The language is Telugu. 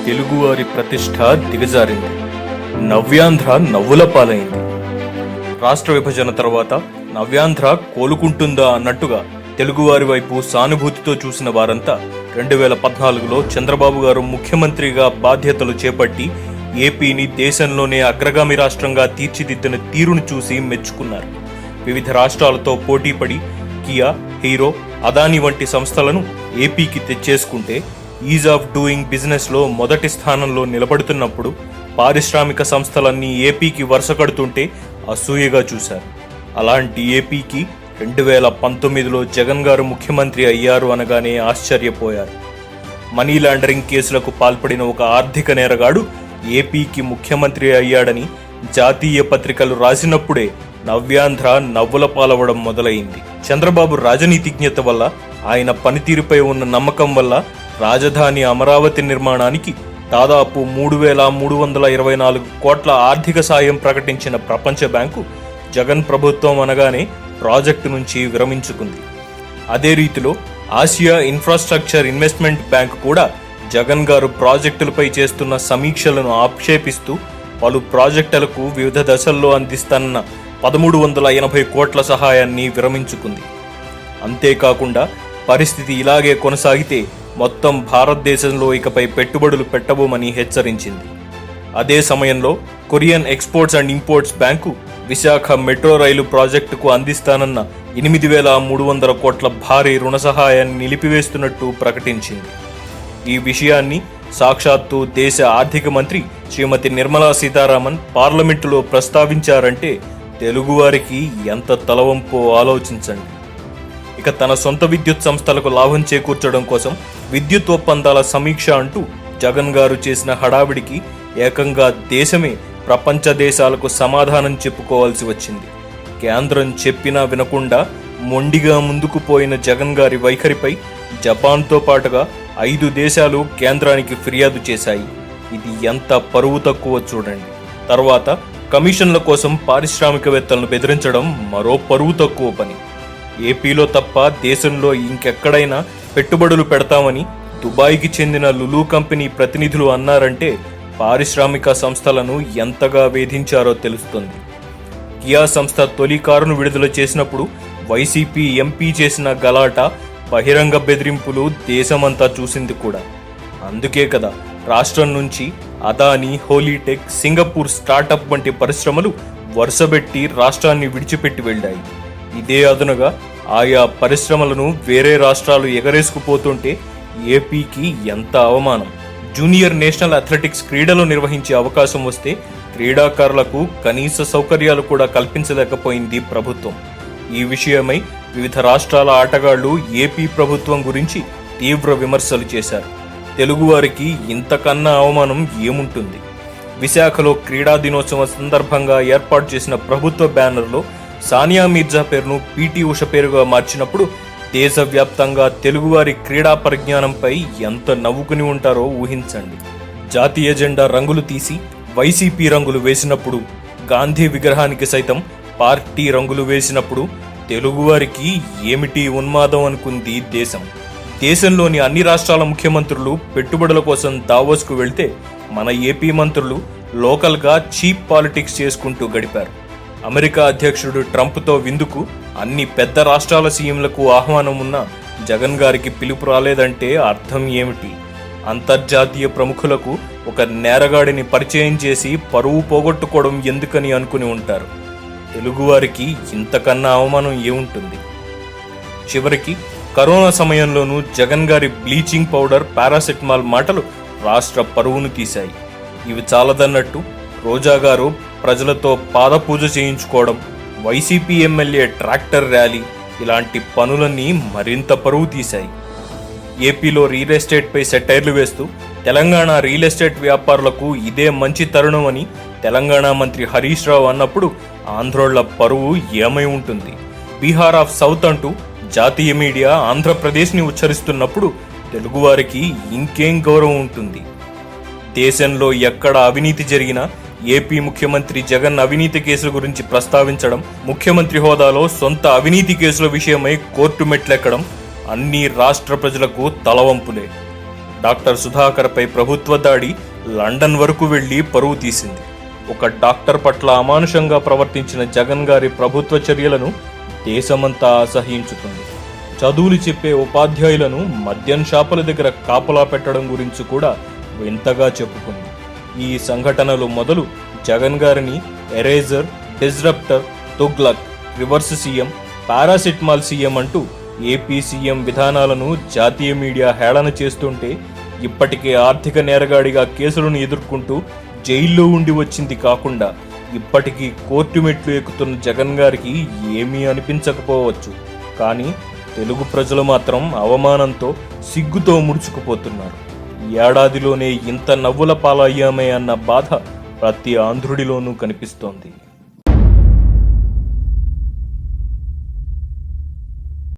తెలుగువారి ప్రతిష్ట దిగజారింది. నవ్యాంధ్ర నవ్వుల పాలైంది. రాష్ట్ర విభజన తర్వాత నవ్యాంధ్ర కోలుకుంటుందా అన్నట్టుగా తెలుగువారి వైపు సానుభూతితో చూసిన వారంతా 2014లో చంద్రబాబు గారు ముఖ్యమంత్రిగా బాధ్యతలు చేపట్టి ఏపీని దేశంలోనే అగ్రగామి రాష్ట్రంగా తీర్చిదిద్దిన తీరును చూసి మెచ్చుకున్నారు. వివిధ రాష్ట్రాలతో పోటీపడి కియా, హీరో, అదానీ వంటి సంస్థలను ఏపీకి తెచ్చేసుకుంటే ఈజ్ ఆఫ్ డూయింగ్ బిజినెస్ లో మొదటి స్థానంలో నిలబడుతున్నప్పుడు పారిశ్రామిక సంస్థలన్నీ ఏపీకి వరుస కడుతుంటే అసూయగా చూశారు. అలాంటి ఏపీకి 2019లో జగన్ గారు ముఖ్యమంత్రి అయ్యారు అనగానే ఆశ్చర్యపోయారు. మనీ లాండరింగ్ కేసులకు పాల్పడిన ఒక ఆర్థిక నేరగాడు ఏపీకి ముఖ్యమంత్రి అయ్యాడని జాతీయ పత్రికలు రాసినప్పుడే నవ్యాంధ్ర నవ్వుల పాలవడం మొదలైంది. చంద్రబాబు రాజనీతిజ్ఞత వల్ల, ఆయన పనితీరుపై ఉన్న నమ్మకం వల్ల రాజధాని అమరావతి నిర్మాణానికి దాదాపు 3,324 కోట్ల ఆర్థిక సాయం ప్రకటించిన ప్రపంచ బ్యాంకు జగన్ ప్రభుత్వం అనగానే ప్రాజెక్టు నుంచి విరమించుకుంది. అదే రీతిలో ఆసియా ఇన్ఫ్రాస్ట్రక్చర్ ఇన్వెస్ట్మెంట్ బ్యాంక్ కూడా జగన్ గారు ప్రాజెక్టులపై చేస్తున్న సమీక్షలను ఆక్షేపిస్తూ పలు ప్రాజెక్టులకు వివిధ దశల్లో అందిస్తున్న 1,380 కోట్ల సహాయాన్ని విరమించుకుంది. అంతేకాకుండా పరిస్థితి ఇలాగే కొనసాగితే మొత్తం భారతదేశంలో ఇకపై పెట్టుబడులు పెట్టబోమని హెచ్చరించింది. అదే సమయంలో Korean exports and imports bank Visakha metro రైలు ప్రాజెక్టుకు అందిస్తానన్న 8,300 కోట్ల భారీ రుణ సహాయాన్ని నిలిపివేస్తున్నట్టు ప్రకటించింది. ఈ విషయాన్ని సాక్షాత్తు దేశ ఆర్థిక మంత్రి శ్రీమతి నిర్మలా సీతారామన్ పార్లమెంటులో ప్రస్తావించారంటే తెలుగువారికి ఎంత తలవంపో ఆలోచించండి. ఇక తన సొంత విద్యుత్ సంస్థలకు లాభం చేకూర్చడం కోసం విద్యుత్ ఒప్పందాల సమీక్ష అంటూ జగన్ గారు చేసిన హడావిడికి ఏకంగా దేశమే ప్రపంచ దేశాలకు సమాధానం చెప్పుకోవాల్సి వచ్చింది. కేంద్రం చెప్పినా వినకుండా మొండిగా ముందుకు పోయిన జగన్ గారి వైఖరిపై జపాన్తో పాటుగా 5 దేశాలు కేంద్రానికి ఫిర్యాదు చేశాయి. ఇది ఎంత పరువు తక్కువ చూడండి. తర్వాత కమిషన్ల కోసం పారిశ్రామికవేత్తలను బెదిరించడం మరో పరువు తక్కువ పని. ఏపీలో తప్ప దేశంలో ఇంకెక్కడైనా పెట్టుబడులు పెడతామని దుబాయ్కి చెందిన లులు కంపెనీ ప్రతినిధులు అన్నారంటే పారిశ్రామిక సంస్థలను ఎంతగా వేధించారో తెలుస్తుంది. కియా సంస్థ తొలి కారును విడుదల చేసినప్పుడు వైసీపీ ఎంపీ చేసిన గలాట, బహిరంగ బెదిరింపులు దేశమంతా చూసింది కూడా. అందుకే కదా రాష్ట్రం నుంచి అదానీ, హోలీటెక్, సింగపూర్ స్టార్టప్ వంటి పరిశ్రమలు వరుసబెట్టి రాష్ట్రాన్ని విడిచిపెట్టి వెళ్ళాయి. ఇదే అదనుగా ఆయా పరిశ్రమలను వేరే రాష్ట్రాలు ఎగరేసుకుపోతుంటే ఏపీకి ఎంత అవమానం. జూనియర్ నేషనల్ అథ్లెటిక్స్ క్రీడలు నిర్వహించే అవకాశం వస్తే క్రీడాకారులకు కనీస సౌకర్యాలు కూడా కల్పించలేకపోయింది ప్రభుత్వం. ఈ విషయమై వివిధ రాష్ట్రాల ఆటగాళ్లు ఏపీ ప్రభుత్వం గురించి తీవ్ర విమర్శలు చేశారు. తెలుగువారికి ఇంతకన్నా అవమానం ఏముంటుంది? విశాఖలో క్రీడా దినోత్సవం సందర్భంగా ఏర్పాటు చేసిన ప్రభుత్వ బ్యానర్లో సానియా మీర్జా పేరును పీటీ ఉష పేరుగా మార్చినప్పుడు దేశవ్యాప్తంగా తెలుగువారి క్రీడా పరిజ్ఞానంపై ఎంత నవ్వుకుని ఉంటారో ఊహించండి. జాతీయ జెండా రంగులు తీసి వైసీపీ రంగులు వేసినప్పుడు, గాంధీ విగ్రహానికి సైతం పార్టీ రంగులు వేసినప్పుడు తెలుగువారికి ఏమిటి ఉన్మాదం అనుకుంది దేశం. దేశంలోని అన్ని రాష్ట్రాల ముఖ్యమంత్రులు పెట్టుబడుల కోసం దావోస్కు వెళ్తే మన ఏపీ మంత్రులు లోకల్గా చీప్ పాలిటిక్స్ చేసుకుంటూ గడిపారు. అమెరికా అధ్యక్షుడు ట్రంప్తో విందుకు అన్ని పెద్ద రాష్ట్రాల సీఎంలకు ఆహ్వానం ఉన్నా జగన్ గారికి పిలుపు రాలేదంటే అర్థం ఏమిటి? అంతర్జాతీయ ప్రముఖులకు ఒక నేరగాడిని పరిచయం చేసి పరువు పోగొట్టుకోవడం ఎందుకని అనుకుని ఉంటారు. తెలుగువారికి ఇంతకన్నా అవమానం ఏముంటుంది? చివరికి కరోనా సమయంలోనూ జగన్ గారి బ్లీచింగ్ పౌడర్, పారాసెటమాల్ మాటలు రాష్ట్ర పరువును తీశాయి. ఇవి చాలదన్నట్టు రోజా గారు ప్రజలతో పాదపూజ చేయించుకోవడం, వైసీపీ ఎమ్మెల్యే ట్రాక్టర్ ర్యాలీ ఇలాంటి పనులన్నీ మరింత పరువు తీశాయి. ఏపీలో రియల్ ఎస్టేట్పై సెటైర్లు వేస్తూ తెలంగాణ రియల్ ఎస్టేట్ వ్యాపారులకు ఇదే మంచి తరుణం అని తెలంగాణ మంత్రి హరీష్ రావు అన్నప్పుడు ఆంధ్రోళ్ల పరువు ఏమై ఉంటుంది? బీహార్ ఆఫ్ సౌత్ అంటూ జాతీయ మీడియా ఆంధ్రప్రదేశ్ని ఉచ్చరిస్తున్నప్పుడు తెలుగువారికి ఇంకేం గౌరవం ఉంటుంది? దేశంలో ఎక్కడ అవినీతి జరిగినా ఏపీ ముఖ్యమంత్రి జగన్ అవినీతి కేసుల గురించి ప్రస్తావించడం, ముఖ్యమంత్రి హోదాలో సొంత అవినీతి కేసుల విషయమై కోర్టు మెట్లెక్కడం అన్ని రాష్ట్ర ప్రజలకు తలవంపులే. డాక్టర్ సుధాకర్పై ప్రభుత్వ దాడి లండన్ వరకు వెళ్లి పరువు తీసింది. ఒక డాక్టర్ పట్ల అమానుషంగా ప్రవర్తించిన జగన్ గారి ప్రభుత్వ చర్యలను దేశమంతా అసహ్యించుతుంది. చదువులు చెప్పే ఉపాధ్యాయులను మద్యం షాపుల దగ్గర కాపలా పెట్టడం గురించి కూడా వింతగా చెప్పుకుంది. ఈ సంఘటనలు మొదలు జగన్ గారిని eraser, disruptor, Tughlaq, reverse CM, paracetamol CM అంటూ ఏపీ సీఎం విధానాలను జాతీయ మీడియా హేళన చేస్తుంటే, ఇప్పటికే ఆర్థిక నేరగాడిగా కేసులను ఎదుర్కొంటూ జైల్లో ఉండి వచ్చింది కాకుండా ఇప్పటికీ కోర్టు మెట్లు ఎక్కుతున్న జగన్ గారికి ఏమీ అనిపించకపోవచ్చు. కానీ తెలుగు ప్రజలు మాత్రం అవమానంతో సిగ్గుతో ముడుచుకుపోతున్నారు. ఏడాదిలోనే ఇంత నవ్వుల పాలయ్యామే అన్న బాధ ప్రతి ఆంధ్రుడిలోనూ కనిపిస్తోంది.